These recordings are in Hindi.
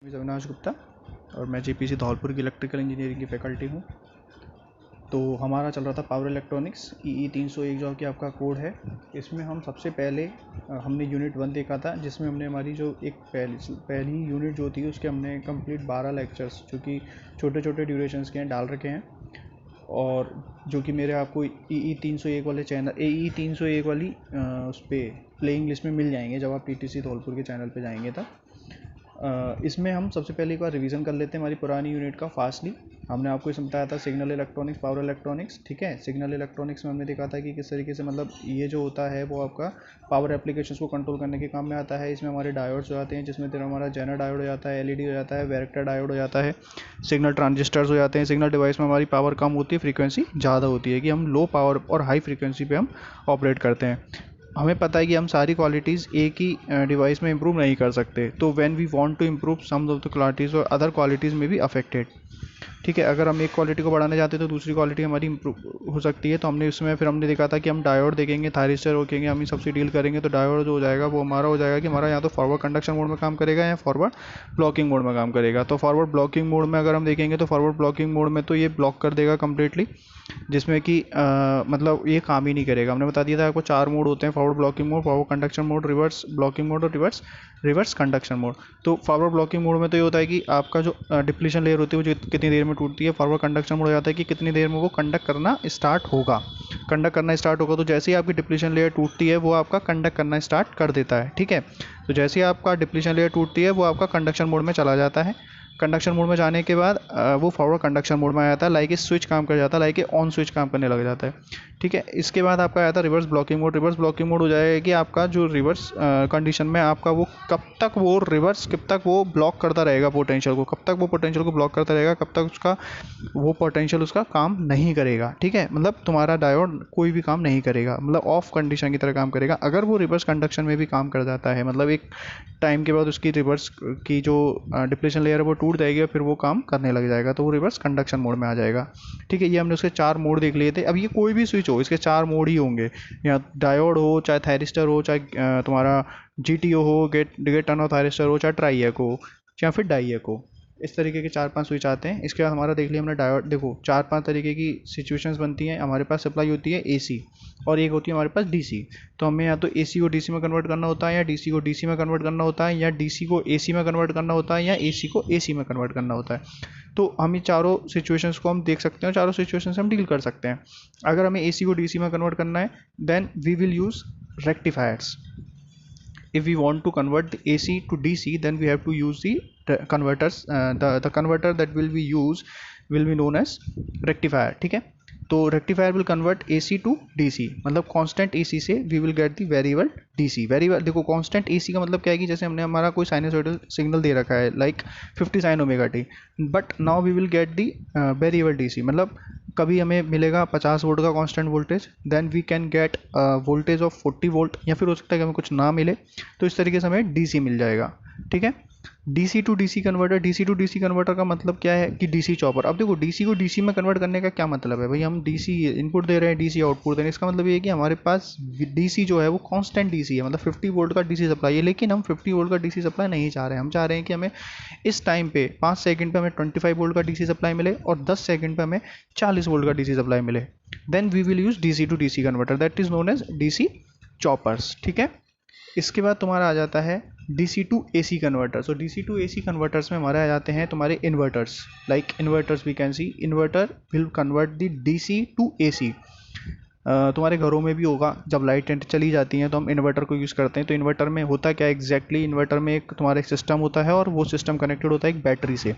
मैं अविनाश गुप्ता और मैं जेपीसी धौलपुर की इलेक्ट्रिकल इंजीनियरिंग की फैकल्टी हूँ। तो हमारा चल रहा था पावर इलेक्ट्रॉनिक्स EE 301 जो कि आपका कोड है। इसमें हम सबसे पहले हमने यूनिट 1 देखा था, जिसमें हमने हमारी जो एक पहली यूनिट जो थी उसके हमने कंप्लीट 12 लेक्चर्स जो कि छोटे छोटे ड्यूरेशंस के हैं डाल रखे हैं, और जो कि मेरे आपको EE 301 वाले चैनल EE 301 वाली उस पर प्लेइंग लिस्ट में मिल जाएंगे जब आप TTC धौलपुर के चैनल पे जाएंगे तब। इसमें हम सबसे पहले एक बार रिवीजन कर लेते हैं हमारी पुरानी यूनिट का फास्टली। हमने आपको इसमें बताया था सिग्नल इलेक्ट्रॉनिक्स, पावर इलेक्ट्रॉनिक्स, ठीक है। सिग्नल इलेक्ट्रॉनिक्स में हमने देखा था कि किस तरीके से मतलब ये जो होता है वो आपका पावर एप्लीकेशंस को कंट्रोल करने के काम में आता है। इसमें हमारे डायोड्स हो जाते हैं, जिसमें फिर हमारा जेनर डायोड हो जाता है, LED हो जाता है, वैरेक्टर डायोड हो जाता है, सिग्नल ट्रांजिस्टर्स हो जाते हैं। सिग्नल डिवाइस में हमारी पावर कम होती है, फ्रीक्वेंसी ज़्यादा होती है कि हम लो पावर और हाई फ्रीक्वेंसी पे हम ऑपरेट करते हैं। हमें पता है कि हम सारी क्वालिटीज़ एक ही डिवाइस में इम्प्रूव नहीं कर सकते, तो when we want to improve some of the qualities और अदर क्वालिटीज़ में भी अफेक्टेड, ठीक है। अगर हम एक क्वालिटी को बढ़ाने जाते हैं तो दूसरी क्वालिटी हमारी इम्प्रूव हो सकती है। तो हमने इसमें फिर हमने देखा था कि हम डायोड देखेंगे, थायरिस्टर रोकेंगे, हम इन सबसे डील करेंगे। तो डायोड जो हो जाएगा वो हमारा हो जाएगा कि हमारा या तो फॉरवर्ड कंडक्शन मोड में काम करेगा या फॉरवर्ड ब्लॉकिंग मोड में काम करेगा। तो फॉरवर्ड ब्लॉकिंग मोड में अगर हम देखेंगे तो फॉरवर्ड ब्लॉकिंग मोड में तो ये ब्लॉक कर देगा कम्प्लीटली, जिसमें कि मतलब ये काम ही नहीं करेगा। हमने बता दिया था आपको 4 मोड होते हैं, forward blocking mode, forward conduction mode, reverse blocking mode और रिवर्स कंडक्शन मोड। तो फॉरवर्ड ब्लॉकिंग मोड में तो ये होता है कि आपका जो डिप्लीशन लेयर होती है वो कितनी देर में टूटती है। फॉरवर्ड कंडक्शन मोड हो जाता है कि कितनी देर में वो कंडक्ट करना स्टार्ट होगा। तो जैसे ही आपकी डिप्लीशन लेयर टूटती है वो आपका कंडक्ट करना स्टार्ट कर देता है, ठीक है। तो जैसे ही आपका डिप्लीशन लेयर टूटती है वो आपका कंडक्शन मोड में चला जाता है। कंडक्शन मोड में जाने के बाद वो फॉरवर्ड कंडक्शन मोड में आ जाता है, लाइक स्विच काम कर जाता है, लाइक ऑन स्विच काम करने लग जाता है, ठीक है। इसके बाद आपका आया था reverse blocking mode. Reverse blocking mode हो जाएगा कि आपका जो रिवर्स कंडीशन में आपका वो कब तक वो ब्लॉक करता रहेगा पोटेंशियल को, कब तक वो पोटेंशियल को ब्लॉक करता रहेगा, कब तक उसका वो पोटेंशियल उसका काम नहीं करेगा, ठीक है। मतलब तुम्हारा डायोड कोई भी काम नहीं करेगा, मतलब ऑफ कंडीशन की तरह काम करेगा। अगर वो रिवर्स कंडक्शन में भी काम कर जाता है, मतलब एक टाइम के बाद उसकी रिवर्स की जो डिप्लीशन लेयर है वो टूट जाएगी और फिर वो काम करने लग जाएगा, तो वो रिवर्स कंडक्शन मोड में आ जाएगा, ठीक है। ये हमने उसके 4 मोड देख लिए थे। अब ये कोई भी स्विच हो, इसके 4 मोड ही होंगे, या डायोड हो, चाहे थायरिस्टर हो, चाहे तुम्हारा GTO हो, गेट टर्न ऑफ थायरिस्टर हो, चाहे ट्राई हो, या फिर डाई हो। इस तरीके के 4-5 स्विच आते हैं। इसके बाद हमारा देख लिया हमने डायोड। देखो 4-5 तरीके की सिचुएशंस बनती हैं। हमारे पास सप्लाई होती है AC और एक होती है हमारे पास DC। तो हमें या तो AC को DC में कन्वर्ट करना होता है, या DC को DC में कन्वर्ट करना होता है, या DC को AC में कन्वर्ट करना होता है, या AC को AC में कन्वर्ट करना होता है। तो हम ये चारों सिचुएशंस को हम देख सकते हैं, चारों सिचुएशंस से हम डील कर सकते हैं। अगर हमें AC को DC में कन्वर्ट करना है, then we will use rectifiers. If we want to convert the AC to DC, then we have to use the converters. The converter that will be used will be known as rectifier, ठीक है। तो rectifier will convert AC to DC, मतलब कांस्टेंट AC से we will get the variable DC। Variable देखो, कांस्टेंट AC का मतलब क्या है कि जैसे हमने हमारा कोई साइनसॉइडल सिग्नल दे रखा है like 50 sin ωt, but now we will get the variable DC। मतलब कभी हमें मिलेगा 50 वोल्ट का constant voltage, then we can get voltage of 40 volt, या फिर हो सकता है कि हमें कुछ ना मिले, तो इस तरीके से हमें DC मिल जाएगा, ठीक है। DC टू DC कन्वर्टर का मतलब क्या है कि DC चॉपर। अब देखो DC को DC में कन्वर्ट करने का क्या मतलब है भाई, हम DC इनपुट दे रहे हैं, DC आउटपुट दे रहे हैं। इसका मतलब ये है कि हमारे पास DC जो है वो कांस्टेंट DC है, मतलब 50 वोल्ट का DC सप्लाई है। लेकिन हम 50 वोल्ट का DC सप्लाई नहीं चाह रहे हैं, हम चाह रहे हैं कि हमें इस टाइम पे 5 सेकंड पे हमें 25 वोल्ट का DC सप्लाई मिले और 10 सेकंड पे हमें 40 वोल्ट का DC सप्लाई मिले। Then we will use DC to DC converter, that is known as DC choppers, ठीक है। इसके बाद तुम्हारा आ जाता है DC to AC converter. So DC to AC converters में हमारे आ जाते हैं तुम्हारे inverters, like inverters we can see. Inverter will convert the DC to AC। तुम्हारे घरों में भी होगा, जब लाइट चली जाती हैं तो हम इन्वर्टर को यूज़ करते हैं। तो इन्वर्टर में होता क्या एग्जैक्टली, इन्वर्टर में एक तुम्हारा एक सिस्टम होता है और वो सिस्टम कनेक्टेड होता है एक बैटरी से।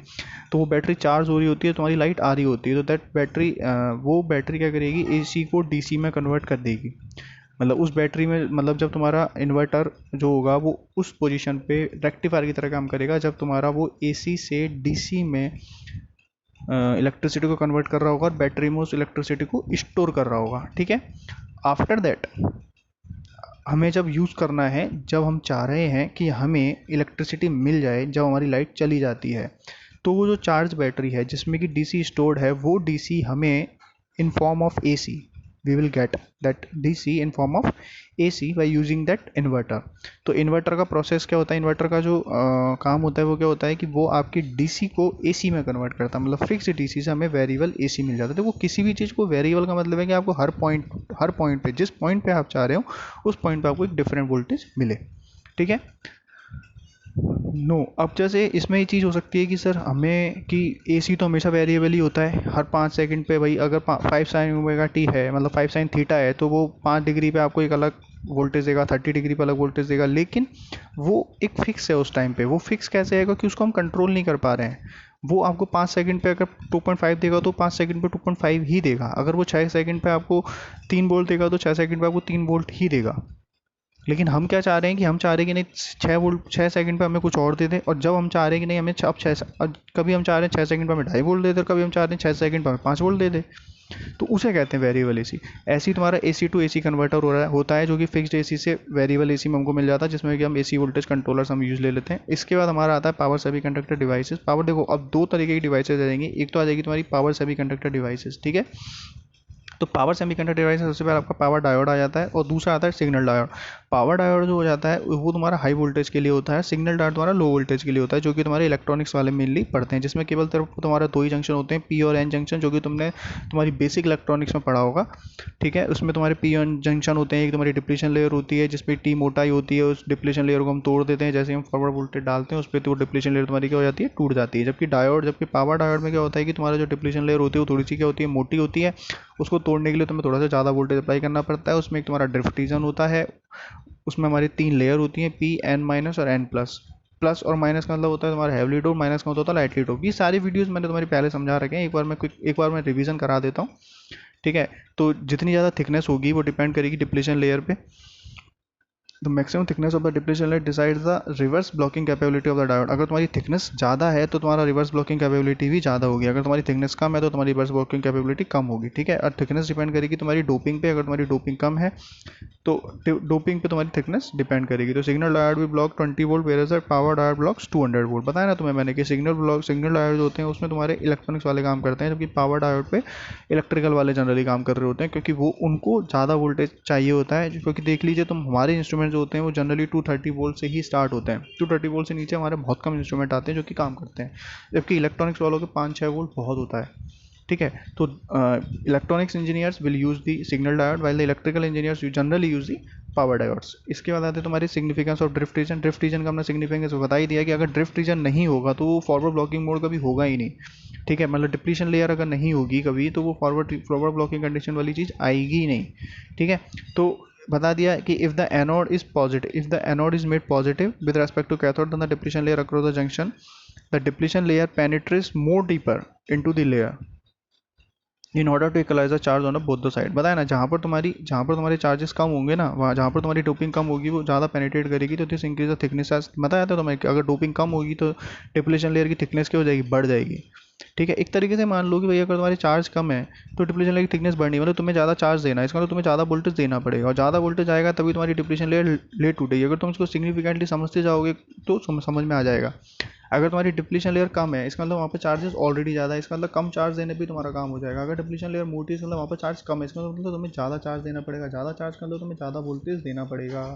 तो वो बैटरी चार्ज हो रही होती है, तुम्हारी लाइट आ रही होती है, तो दैट बैटरी वो बैटरी क्या करेगी, AC को DC में कन्वर्ट कर देगी। मतलब उस बैटरी में, मतलब जब तुम्हारा इन्वर्टर जो होगा वो उस पोजीशन पे रेक्टिफायर की तरह काम करेगा, जब तुम्हारा वो AC से DC में इलेक्ट्रिसिटी को कन्वर्ट कर रहा होगा और बैटरी में उस इलेक्ट्रिसिटी को स्टोर कर रहा होगा, ठीक है। आफ्टर दैट हमें जब यूज़ करना है, जब हम चाह रहे हैं कि हमें इलेक्ट्रिसिटी मिल जाए जब हमारी लाइट चली जाती है, तो वो जो चार्ज बैटरी है जिसमें कि DC स्टोर्ड है, वो DC हमें in form of AC we will get that DC in form of AC by using that inverter. तो इन्वर्टर का प्रोसेस क्या होता है, इन्वर्टर का जो काम होता है वो क्या होता है कि वो आपकी DC को AC में कन्वर्ट करता है, मतलब फिक्स DC से हमें वेरिएबल AC मिल जाता है। तो वो किसी भी चीज़ को वेरिएबल का मतलब है कि आपको हर पॉइंट पे, जिस पॉइंट पे आप चाह रहे हो उस पॉइंट पे आपको एक डिफरेंट वोल्टेज मिले, ठीक है। अब जैसे इसमें ये चीज़ हो सकती है कि सर हमें कि AC तो हमेशा वेरिएबल ही होता है, हर 5 सेकंड पे भाई अगर 5 साइन ओमेगा टी है, मतलब 5 साइन थीटा है, तो वो 5 डिग्री पे आपको एक अलग वोल्टेज देगा, 30 डिग्री पे अलग वोल्टेज देगा, लेकिन वो एक फिक्स है उस टाइम पे। वो फिक्स कैसे है कि उसको हम कंट्रोल नहीं कर पा रहे हैं। वो आपको 5 सेकंड पे अगर 2.5 देगा तो 5 सेकंड पे 2.5 ही देगा। अगर वो 6 सेकंड पे आपको 3 वोल्ट देगा तो 6 सेकंड पे आपको 3 वोल्ट ही देगा। लेकिन हम क्या चाह रहे हैं कि हम चाह रहे हैं कि नहीं 6 सेकंड पे हमें कुछ और दे दे, और जब हम चाह रहे हैं कि नहीं हमें अब कभी हम चाह रहे हैं 6 सेकंड पे हमें 2.5 वोल्ट दे दे, कभी हम चाह रहे हैं 6 सेकंड पे हमें 5 वोल्ट दे दे, तो उसे कहते हैं वेरिएबल AC। ऐसे ही तुम्हारा AC टू AC कन्वर्टर हो रहा होता है, जो कि फिक्स्ड AC से वेरिएबल AC में हमको मिल जाता है, जिसमें कि हम AC वोल्टेज कंट्रोलर्स हम यूज ले लेते हैं। इसके बाद हमारा आता है पावर सेमीकंडक्टर डिवाइसेस। पावर देखो अब दो तरीके की डिवाइसेज आ जाएंगी, एक तो आ जाएगी तुम्हारी पावर सेमीकंडक्टर डिवाइसेस, ठीक है। तो पावर सेमीकंडक्टर डिवाइस सबसे पहले आपका पावर डायोड आ जाता है, और दूसरा आता है सिग्नल डायोड। पावर डायोड जो हो जाता है वो तुम्हारा हाई वोल्टेज के लिए होता है, सिग्नल डायोड तुम्हारा लो वोल्टेज के लिए होता है, जो कि तुम्हारे इलेक्ट्रॉनिक्स वाले मेनली पढ़ते हैं, जिसमें केवल तुम्हारा दो ही जंक्शन होते हैं, P और N जंक्शन, जो कि तुमने तुम्हारी बेसिक इलेक्ट्रॉनिक्स में पढ़ा होगा, ठीक है। उसमें तुम्हारे P और N जंक्शन होते हैं, एक तुम्हारी डिप्लीशन लेयर होती है जिसपे T मोटाई होती है, उस डिप्लीशन लेयर को हम तोड़ देते हैं, जैसे हम फॉरवर्ड वोल्टेज डालते हैं उस पर, तो डिप्लीशन लेयर तुम्हारी क्या हो जाती है, टूट जाती है। जबकि पावर डायोड में क्या होता है कि तुम्हारा जो डिप्लीशन लेयर होती है वो थोड़ी सी क्या होती है, मोटी होती है। उसको तोड़ने के लिए तुम्हें थोड़ा सा ज़्यादा वोल्टेज अप्लाई करना पड़ता है। उसमें एक तुम्हारा ड्रिफ्ट रीजन होता है, उसमें हमारी 3 लेयर होती हैं, P N माइनस और N प्लस। प्लस और माइनस का मतलब होता है तुम्हारा हैवी डोप, माइनस का मतलब होता है लाइटली डोप। ये सारी वीडियोस मैंने तुम्हारी पहले समझा रखे हैं, एक बार मैं रिवीजन करा देता हूँ, ठीक है। तो जितनी ज़्यादा थिकनेस होगी वो डिपेंड करेगी डिप्लीशन लेयर पे। The maximum thickness of the depletion layer decides the reverse blocking capability of the diode. अगर तुम्हारी थिकनेस ज़्यादा है तो तुम्हारा रिवर्स ब्लॉकिंग कैपेबिलिटी भी ज़्यादा होगी, अगर तुम्हारी थिकनेस कम है तो तुम्हारी रिवर्स ब्लॉकिंग कैपेबिलिटी कम होगी, ठीक है। और थिकनेस डिपेंड करेगी तुम्हारी डोपिंग पे, अगर तुम्हारी डोपिंग कम है तो डोपिंग पे तुम्हारी थिकनेस डिपेंड करेगी। तो सिग्नल डायोड भी block 20 volt, where power diode blocks 200 volt. बताया ना तुम्हें मैंने कि सिग्नल डायोड जो होते हैं उसमें तुम्हारे इलेक्ट्रॉनिक्स वाले काम करते हैं, जबकि पावर डायोड पे इलेक्ट्रिकल वाले जनरली काम कर रहे होते हैं, क्योंकि वो उनको ज़्यादा वोल्टेज चाहिए होता है। क्योंकि देख लीजिए तुम, हमारे इंस्ट्रूमेंट जो होते हैं वो जनरली 230 वोल्ट से ही स्टार्ट होते हैं। 230 वोल्ट से नीचे हमारे बहुत कम इंस्ट्रूमेंट आते हैं जो कि काम करते हैं, जबकि इलेक्ट्रॉनिक्स वालों के 5-6 वोल्ट बहुत होता है, ठीक है। तो electronics engineers will use the signal diode, while the electrical engineers generally use the power diodes. इसके बाद आते हैं तुम्हारी significance of drift region. Drift region का हमने सिग्निफिकेंस बता ही दिया कि अगर ड्रिफ्ट रीजन नहीं होगा तो वो फॉरवर्ड ब्लॉकिंग मोड कभी होगा ही नहीं, ठीक है। मतलब डिप्लीशन लेयर अगर नहीं होगी कभी तो वो फॉरवर्ड ब्लॉकिंग कंडीशन वाली चीज़ आएगी ही नहीं, ठीक है। तो बता दिया कि if the anode is made positive with respect to cathode, then the depletion layer across the junction, the depletion layer penetrates more deeper into the layer in order to equalize the charge on both the side. बताया ना, जहाँ पर तुम्हारे चार्जेस कम होंगे ना, वहाँ जहाँ पर तुम्हारी डोपिंग कम होगी वो ज़्यादा पेनिट्रेट करेगी, तो दिस इंक्रीज द थिकनेस। बताया था तुम्हें कि अगर डोपिंग कम होगी तो डिप्लीशन लेयर की थिकनेस क्या हो जाएगी, बढ़ जाएगी, ठीक है। एक तरीके से मान लो कि भैया अगर तुम्हारी चार्ज कम है तो डिप्लीशन लेयर की थिकनेस बढ़नी, मतलब तुम्हें ज़्यादा चार्ज देना है, इसका मतलब तुम्हें ज़्यादा वोल्टेज देना पड़ेगा, और ज़्यादा वोल्टेज आएगा तभी तुम्हारी डिप्लीशन लेयर लेट टूटेगी। अगर तुम इसको सिग्निफिकेंटली समझते जाओगे तो समझ में आ जाएगा। अगर तुम्हारी डिप्लीशन लेयर कम है इसका मतलब वहाँ पे चार्जेस ऑलरेडी ज़्यादा है, इसका मतलब कम चार्ज देने पे तुम्हारा काम हो जाएगा। अगर डिप्लीशन लेयर मोटी है इसका मतलब वहाँ पर चार्ज कम है, इसका मतलब तुम्हें ज़्यादा चार्ज देना पड़ेगा, ज़्यादा चार्ज का मतलब तुम्हें ज़्यादा वोल्टेज देना पड़ेगा।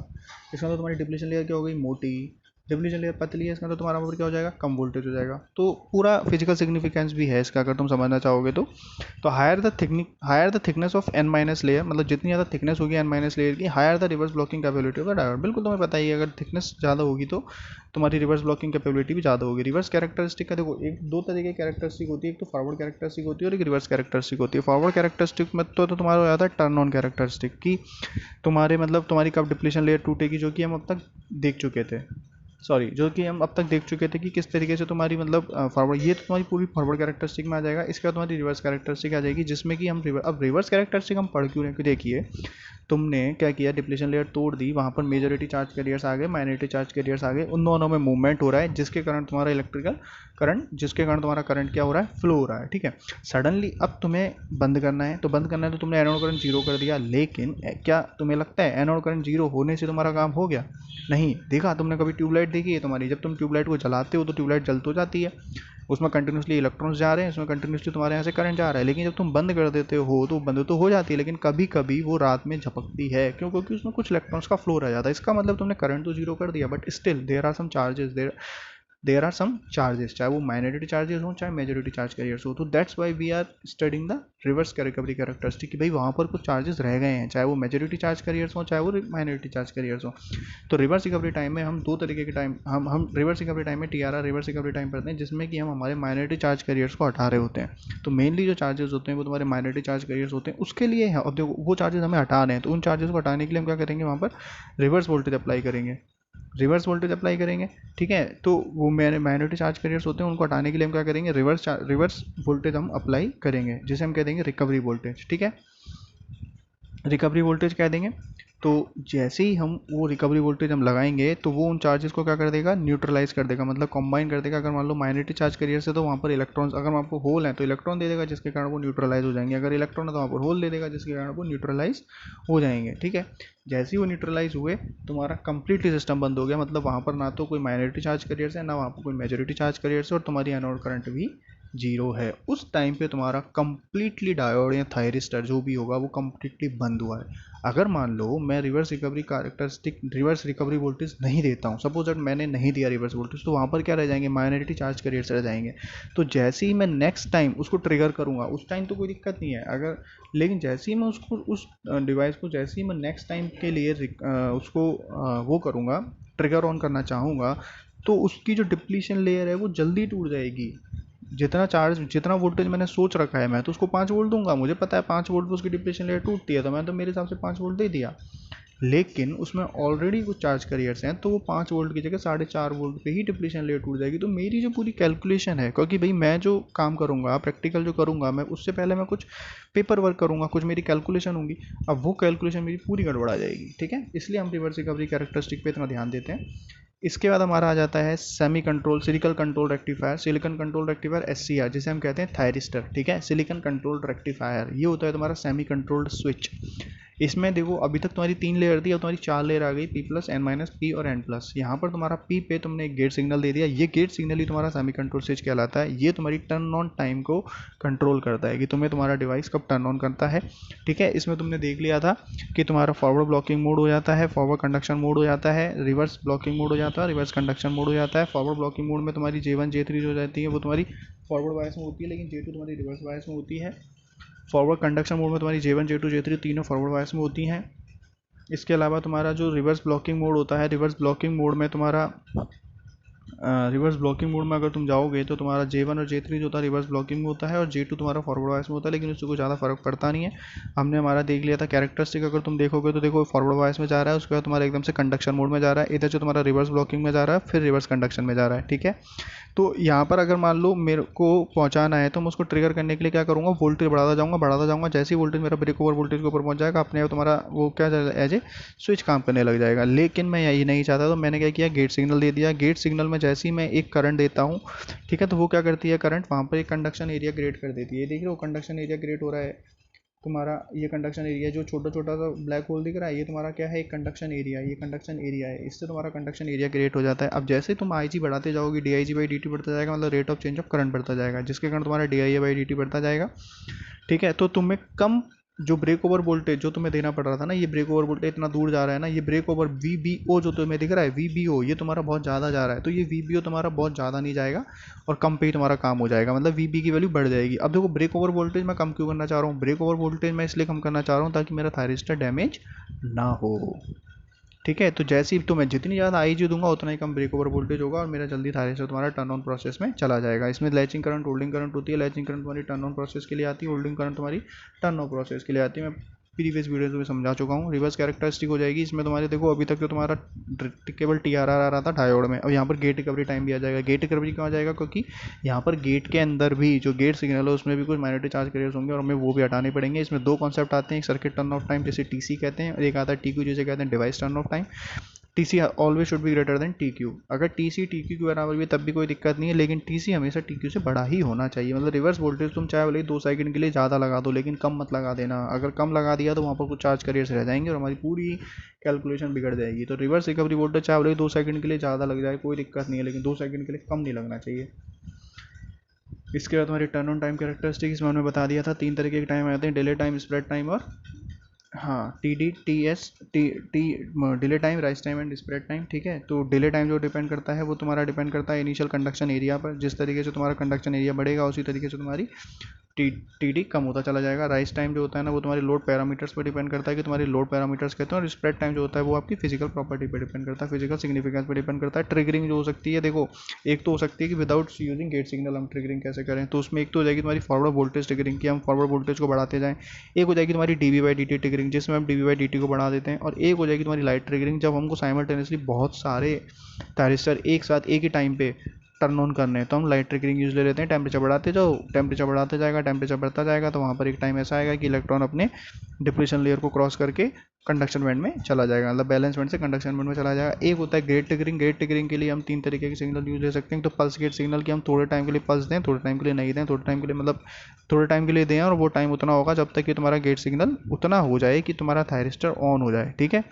इसका मतलब तुम्हारी डिप्लीशन लेयर क्या हो गई, मोटी। डिप्लीशन लेयर पतली है इसका मतलब तुम्हारा वहाँ पर क्या हो जाएगा, कम वोल्टेज हो जाएगा। तो पूरा फिजिकल सिग्निफिकेंस भी है इसका, अगर तुम समझना चाहोगे तो higher the thickness of N minus layer, मतलब जितनी ज़्यादा थिकनेस होगी N माइनस लेयर की, higher the reverse blocking capability of the diode. बिल्कुल तुम्हें पता ही है, अगर थिकनेस ज़्यादा होगी तो तुम्हारी रिवर्स ब्लॉकिंग कैपेबिलिटी भी ज़्यादा होगी। रिवर्स कैरेक्टरिस्टिक का देखो एक दो तरीके की कैरेक्टरिस्टिक होती है, एक तो फॉरवर्ड कैरेक्टरिस्टिक होती है और एक रिवर्स कैरेक्टरिस्टिक होती है। फॉरवर्ड कैरेक्टरिस्टिक में तो तुम्हारा हो जाता है टर्न ऑन कैरेक्टरिस्टिक की तुम्हारी कब डिप्लीशन लेयर टूटेगी, जो कि हम अब तक देख चुके थे, कि किस तरीके से तुम्हारी मतलब फॉरवर्ड, ये तो तुम्हारी पूरी फॉरवर्ड कैरेक्टरिस्टिक में आ जाएगा। इसके बाद तुम्हारी रिवर्स कैरेक्टरिस्टिक आ जाएगी, जिसमें कि हम अब रिवर्स कैरेक्टरिस्टिक हम पढ़ क्यों रहे हैं, देखिए तुमने क्या किया, डिप्लीशन लेयर तोड़ दी, वहाँ पर मेजॉरिटी चार्ज कैरियर्स आ गए, माइनॉरिटी चार्ज कैरियर्स आ गए, उन दोनों में मूवमेंट हो रहा है, जिसके कारण तुम्हारा करंट क्या हो रहा है, फ्लो हो रहा है, ठीक है। सडनली अब तुम्हें बंद करना है तो तुमने एनोड करंट जीरो कर दिया, लेकिन क्या तुम्हें लगता है एनोड करंट जीरो होने से तुम्हारा काम हो गया? नहीं। देखा तुमने कभी ट्यूबलाइट देखी है तुम्हारी, जब तुम ट्यूबलाइट को जलाते हो तो ट्यूबलाइट जल तो जाती है, उसमें कंटिन्यूसली इलेक्ट्रॉन्स जा रहे हैं, उसमें कंटिन्यूसली तुम्हारे यहाँ से करंट जा रहा है, लेकिन जब तुम बंद कर देते हो तो बंद तो हो जाती है, लेकिन कभी कभी वो रात में झपकती है। क्यों? क्योंकि उसमें कुछ इलेक्ट्रॉन्स का फ्लो रह जाता है। इसका मतलब तुमने करंट तो जीरो कर दिया, but still there are some charges, there are some charges, चाहे वो माइनॉरिटी चार्जेस हो चाहे मेजोरिटी चार्ज कैरियर्स हो। तो that's why we are studying the reverse recovery characteristic कि भाई वहाँ पर कुछ चार्जेस रह गए हैं, चाहे वो मेजोरिटी चार्ज कैरियर्स हो चाहे वो माइनॉरिटी चार्ज कैरियर्स हो। तो रिवर्स रिकवरी टाइम में हम दो तरीके के टाइम हम रिवर्स रिकवरी टाइम में TRR रिवर्स रिकवरी टाइम पढ़ते हैं, जिसमें कि हम हमारे माइनॉरिटी चार्ज कैरियर्स को हटा रहे होते हैं। तो मेनली जो चार्जेस होते हैं वो तुम्हारे माइनॉरिटी चार्ज कैरियर्स होते हैं, उसके लिए है। और देखो वो चार्जेस हमें हटा रहे हैं, तो उन चार्जेस को हटाने के लिए हम क्या करेंगे, वहाँ पर रिवर्स वोल्टेज अप्लाई करेंगे, रिवर्स वोल्टेज अप्लाई करेंगे। ठीक है, तो वो मेरे माइनॉरिटी चार्ज कैरियर्स होते हैं, उनको हटाने के लिए हम क्या करेंगे, रिवर्स वोल्टेज हम अप्लाई करेंगे, जिसे हम कह देंगे रिकवरी वोल्टेज। ठीक है, रिकवरी वोल्टेज कह देंगे। तो जैसे ही हम वो रिकवरी वोल्टेज हम लगाएंगे तो वो उन चार्जेस को क्या कर देगा, न्यूट्रलाइज कर देगा, मतलब कंबाइन कर देगा। अगर मान लो माइनॉरिटी चार्ज कैरियर से तो वहाँ पर इलेक्ट्रॉन्स, अगर वहाँ पर होल है तो इलेक्ट्रॉन दे देगा जिसके कारण वो न्यूट्रलाइज हो जाएंगे, अगर इलेक्ट्रॉन है तो वहाँ पर होल दे देगा जिसके कारण वो न्यूट्रलाइज हो जाएंगे। ठीक है, जैसे ही वो न्यूट्रलाइज हुए तुम्हारा कंप्लीटली सिस्टम बंद हो गया, मतलब वहाँ पर ना तो कोई माइनॉरिटी चार्ज कैरियर है ना वहाँ पर कोई मेजोरिटी चार्ज कैरियर है, और तुम्हारी एनोड करंट भी जीरो है। उस टाइम पे तुम्हारा कंप्लीटली डायोड या थायरिस्टर जो भी होगा वो कंप्लीटली बंद हुआ है। अगर मान लो मैं रिवर्स रिकवरी वोल्टेज नहीं देता हूँ, सपोज दैट मैंने नहीं दिया रिवर्स वोल्टेज, तो वहाँ पर क्या रह जाएंगे, माइनॉरिटी चार्ज कैरियर्स रह जाएंगे। तो जैसे ही मैं नेक्स्ट टाइम उसको ट्रिगर करूँगा, उस टाइम तो कोई दिक्कत नहीं है, अगर लेकिन जैसे ही मैं उसको उस डिवाइस को जैसे ही मैं नेक्स्ट टाइम के लिए उसको वो करूँगा, ट्रिगर ऑन करना चाहूँगा, तो उसकी जो डिप्लीशन लेयर है वो जल्दी टूट जाएगी। जितना वोल्टेज मैंने सोच रखा है, मैं तो उसको 5 वोल्ट दूंगा, मुझे पता है 5 वोल्ट पर उसकी डिप्लीशन लेयर टूटती है, तो मैं तो मेरे हिसाब से 5 वोल्ट दे दिया। लेकिन उसमें ऑलरेडी कुछ चार्ज कैरियर्स हैं, तो वो 5 वोल्ट की जगह 4.5 वोल्ट पे ही डिप्लीशन लेयर टूट जाएगी। तो मेरी जो पूरी कैलकुलेशन है, क्योंकि भाई मैं जो काम करूँगा, प्रैक्टिकल जो करूँगा, मैं उससे पहले मैं कुछ पेपर वर्क करूँगा, कुछ मेरी कैलकुलेशन होंगी, अब वो कैलकुलेशन मेरी पूरी गड़बड़ा जाएगी। ठीक है, इसलिए हम रिवर्स रिकवरी कैरेक्टरिस्टिक पे इतना ध्यान देते हैं। इसके बाद हमारा आ जाता है semi control silicon control rectifier, silicon control rectifier SCR, जिसे हम कहते हैं थायरिस्टर। ठीक है, सिलिकन कंट्रोल रेक्टिफायर ये होता है तुम्हारा सेमी कंट्रोल्ड स्विच। इसमें देखो अभी तक तुम्हारी 3 लेयर थी, अब तुम्हारी 4 लेयर आ गई, P+, N-, P और N+। यहाँ पर तुम्हारा P पे तुमने एक गेट सिग्नल दे दिया, ये गेट सिग्नल ही तुम्हारा सेमी कंट्रोल स्विच कहलाता है। ये तुम्हारी टर्न ऑन टाइम को कंट्रोल करता है कि तुम्हें तुम्हारा डिवाइस कब टर्न ऑन करता है। ठीक है, इसमें तुमने देख लिया था कि तुम्हारा फॉरवर्ड ब्लॉकिंग मोड हो जाता है, फॉरवर्ड कंडक्शन मोड हो जाता है, रिवर्स ब्लॉकिंग मोड हो जाता है, रिवर्स कंडक्शन मोड हो जाता है। फॉरवर्ड ब्लॉकिंग मोड में तुम्हारी J1 J3 जो जाती है वो तुम्हारी फॉरवर्ड बायस में होती है, लेकिन J2 तुम्हारी रिवर्स बायस में होती है। फॉरवर्ड कंडक्शन मोड में तुम्हारी J1 J2 J3 तीनों फॉरवर्ड बायस में होती हैं। इसके अलावा तुम्हारा जो रिवर्स ब्लॉकिंग मोड होता है, रिवर्स ब्लॉकिंग मोड में तुम्हारा रिवर्स ब्लॉकिंग मोड में अगर तुम जाओगे तो तुम्हारा J1 और J3 जो होता है रिवर्स ब्लॉकिंग में होता है, और J2 तुम्हारा फॉरवर्ड बायस में होता है, लेकिन उससे कोई ज़्यादा फर्क पड़ता नहीं है। हमने हमारा देख लिया था कैरेक्टरिस्टिक, अगर तुम देखोगे तो देखो फॉरवर्ड बायस में जा रहा है, उसके बाद तुम्हारा एकदम से कंडक्शन मोड में जा रहा है, इधर जो तुम्हारा रिवर्स ब्लॉकिंग में जा रहा है फिर रिवर्स कंडक्शन में जा रहा है। ठीक है, तो यहाँ पर अगर मान लो मेरे को पहुँचाना है तो मैं उसको ट्रिगर करने के लिए क्या करूँगा, वोल्टेज बढ़ाता जाऊँगा। जैसे ही वोल्टेज मेरा ब्रेक ओवर वोल्टेज के ऊपर पहुँच जाएगा, अपने आप तुम्हारा वो क्या एज ए स्विच काम करने लग जाएगा। लेकिन मैं यही नहीं चाहता, तो मैंने क्या किया, गेट सिग्नल दे दिया। गेट सिग्नल में जैसे ही मैं एक करंट देता हूँ, ठीक है, तो वो क्या करती है, करंट वहाँ पर एक कंडक्शन एरिया क्रिएट कर देती है। देख रहे हो कंडक्शन एरिया क्रिएट हो रहा है तुम्हारा, ये कंडक्शन एरिया जो छोटा छोटा सा ब्लैक होल दिख रहा है, ये तुम्हारा क्या है, एक कंडक्शन एरिया है, ये कंडक्शन एरिया है, इससे तुम्हारा कंडक्शन एरिया क्रिएट हो जाता है। अब जैसे तुम IG बढ़ाते जाओगे, DIG/dt बढ़ता जाएगा, मतलब rate of change of current बढ़ता जाएगा, जिसके कारण तुम्हारा DIA/dt बढ़ता जाएगा। ठीक है, तो तुम्हें कम जो ब्रेक ओवर वोल्टेज जो तुम्हें देना पड़ रहा था ना, ये ब्रेक ओवर वोल्टेज इतना दूर जा रहा है ना, ये ब्रेक ओवर VBO जो तुम्हें दिख रहा है, VBO ये तुम्हारा बहुत ज़्यादा जा रहा है, तो ये VBO तुम्हारा बहुत ज़्यादा नहीं जाएगा और कम पे ही तुम्हारा काम हो जाएगा, मतलब VB की वैल्यू बढ़ जाएगी। अब देखो ब्रेक ओवर वोल्टेज मैं कम क्यों करना चाह रहा हूँ, ब्रेक ओवर वोल्टेज मैं इसलिए कम करना चाह रहा हूँ ताकि मेरा थायरिस्टर डैमेज ना हो। ठीक है, तो जैसे ही तो मैं जितनी ज़्यादा IG दूंगा उतना ही कम ब्रेक ओवर वोल्टेज होगा और मेरा जल्दी थायरिस्टर तुम्हारा टर्न ऑन प्रोसेस में चला जाएगा। इसमें लैचिंग करंट होल्डिंग करंट होती है, लैचिंग करंट तुम्हारी टर्न ऑन प्रोसेस के लिए आती है, होल्डिंग करंट तुम्हारी टर्न ऑफ प्रोसेस के लिए आती है। मैं प्रीवियस वीडियोज में समझा चुका हूँ। रिवर्स कैरेक्टरिस्टिक हो जाएगी इसमें तुम्हारे, देखो अभी तक तो तुम्हारा केवल TRR आ रहा था डायोड में, अब यहाँ पर गेट रिकवरी टाइम भी आ जाएगा। गेट रिकवरी क्यों आ जाएगा, क्योंकि यहाँ पर गेट के अंदर भी जो गेट सिग्नल है उसमें भी कुछ माइनॉरिटी चार्ज कैरियर्स होंगे और हमें वो भी हटाने पड़ेंगे। इसमें दो कॉन्सेप्ट आते हैं, एक सर्किट टर्न ऑफ टाइम जिसे TC कहते हैं, और एक आता है TQ जिसे कहते हैं device turn off time. TC always should be greater than TQ। अगर TC TQ के बराबर भी तब भी कोई दिक्कत नहीं है, लेकिन TC हमेशा TQ से बड़ा ही होना चाहिए। मतलब रिवर्स वोल्टेज तुम चाहे बोले 2 सेकंड के लिए ज़्यादा लगा दो, लेकिन कम मत लगा देना। अगर कम लगा दिया तो वहाँ पर कुछ चार्ज कैरियर्स रह जाएंगे और हमारी पूरी कैलकुलेशन बिगड़ जाएगी। तो रिवर्स रिकवरी वोल्टेज चाहे बोले 2 सेकंड के लिए ज़्यादा लग जाए कोई दिक्कत नहीं है, लेकिन 2 सेकंड के लिए कम नहीं लगना चाहिए। इसके बाद हमारी टर्न ऑन टाइम कैरेक्टरिस्टिक, इसमें हमने बता दिया था 3 तरीके के टाइम आते हैं, डिले टाइम, स्प्रेड टाइम और हाँ T D T S T T delay time, rise time and spread time. ठीक है, तो डिले टाइम जो डिपेंड करता है वो तुम्हारा डिपेंड करता है इनिशियल कंडक्शन एरिया पर। जिस तरीके से तुम्हारा कंडक्शन एरिया बढ़ेगा उसी तरीके से तुम्हारी टी डी कम होता चला जाएगा। राइज टाइम जो होता है ना वो तुम्हारे लोड पैरामीटर्स पर डिपेंड करता है कि तुम्हारी लोड पैरामीटर्स कहते हैं, और स्प्रेड टाइम जो होता है वो आपकी फिजिकल प्रॉपर्टी पर डिपेंड करता है, फिजिकल सिग्निफिकेंस पर डिपेंड करता है। ट्रिगरिंग जो हो सकती है, देखो एक तो हो सकती है कि विदाउट यूजिंग गेट सिग्नल हम ट्रिगरिंग कैसे करें, तो उसमें एक तो हो जाएगी तुम्हारी फॉरवर्ड वोल्टेज ट्रिगरिंग की, हम फॉरवर्ड वोल्टेज को बढ़ाते जाएं। एक हो जाएगी तुम्हारी D V by D T triggering, जिसमें हम D V by D T को बढ़ा देते हैं। और एक हो जाएगी तुम्हारी लाइट ट्रिगरिंग, जब हमको साइमल्टेनियसली बहुत सारे थायरिस्टर एक साथ एक ही टाइम पे टर्न ऑन करने हैं तो हम लाइट ट्रिगरिंग यूज ले लेते हैं। टेम्परेचर बढ़ाते जाओ, टेम्परेचर बढ़ाते जाएगा, टेम्परेचर बढ़ता जाएगा, तो वहाँ पर एक टाइम ऐसा आएगा कि इलेक्ट्रॉन अपने डिप्लीशन लेयर को क्रॉस करके कंडक्शन बैंड में चला जाएगा, मतलब बैलेंस बैंड से कंडक्शन बैंड में चला जाएगा। एक होता है गेट ट्रिगरिंग, गेट ट्रिगरिंग के लिए हम 3 तरीके के सिग्नल यूज ले सकते हैं। तो पल्स गेट सिग्नल की हम थोड़े टाइम के लिए पल्स दें, थोड़े टाइम के लिए नहीं दें, थोड़े टाइम के लिए मतलब थोड़े टाइम के लिए दें, और वो टाइम उतना होगा जब तक कि तुम्हारा गेट सिग्नल उतना हो जाए कि तुम्हारा थायरिस्टर ऑन हो जाए। ठीक है,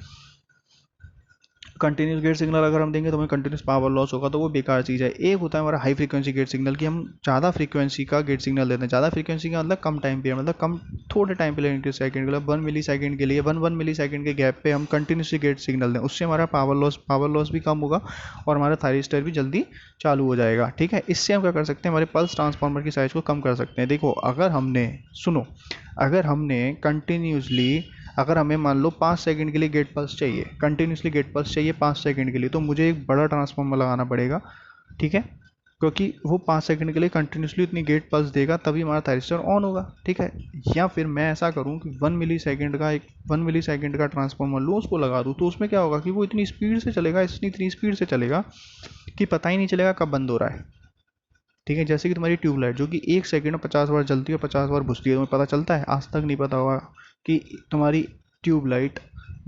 कंटिन्यूस गेट सिग्नल अगर हम देंगे तो हमें कंटिन्यूस पावर लॉस होगा, तो वो बेकार चीज़ है। एक होता है हमारा हाई फ्रीक्वेंसी गेट सिग्नल की हम ज़्यादा फ्रीक्वेंसी का गेट सिग्नल देते हैं। ज़्यादा फ्रीक्वेंसी का मतलब कम टाइम पीरियड, मतलब कम थोड़े टाइम पीरियड के सेकंड, मतलब 1 मिली सेकंड के लिए 1 मिली सेकंड के गैप पे हम कंटिन्यूसली गेट सिग्नल दें, उससे हमारा पावर लॉस भी कम होगा और हमारा थायरिस्टर भी जल्दी चालू हो जाएगा। ठीक है, इससे हम क्या कर सकते हैं, हमारे पल्स ट्रांसफार्मर की साइज़ को कम कर सकते हैं। देखो अगर हमने सुनो अगर हमने कंटिन्यूसली अगर हमें मान लो 5 सेकंड के लिए गेट पल्स चाहिए, कंटिन्यूसली गेट पल्स चाहिए 5 सेकंड के लिए, तो मुझे एक बड़ा ट्रांसफार्मर लगाना पड़ेगा। ठीक है, क्योंकि वो 5 सेकंड के लिए कंटिन्यूसली इतनी गेट पल्स देगा तभी हमारा थायरिस्टर ऑन होगा। ठीक है, या फिर मैं ऐसा करूं कि 1 मिली सेकंड का 1 मिली सेकंड का ट्रांसफार्मर लूँ, उसको लगा दूँ, तो उसमें क्या होगा कि वो इतनी स्पीड से चलेगा, इतनी स्पीड से चलेगा कि पता ही नहीं चलेगा कब बंद हो रहा है। ठीक है, जैसे कि तुम्हारी ट्यूबलाइट जो कि 1 सेकंड में 50 बार जलती है और 50 बार बुझती है, तुम्हें पता चलता है? आज तक नहीं पता होगा कि तुम्हारी ट्यूबलाइट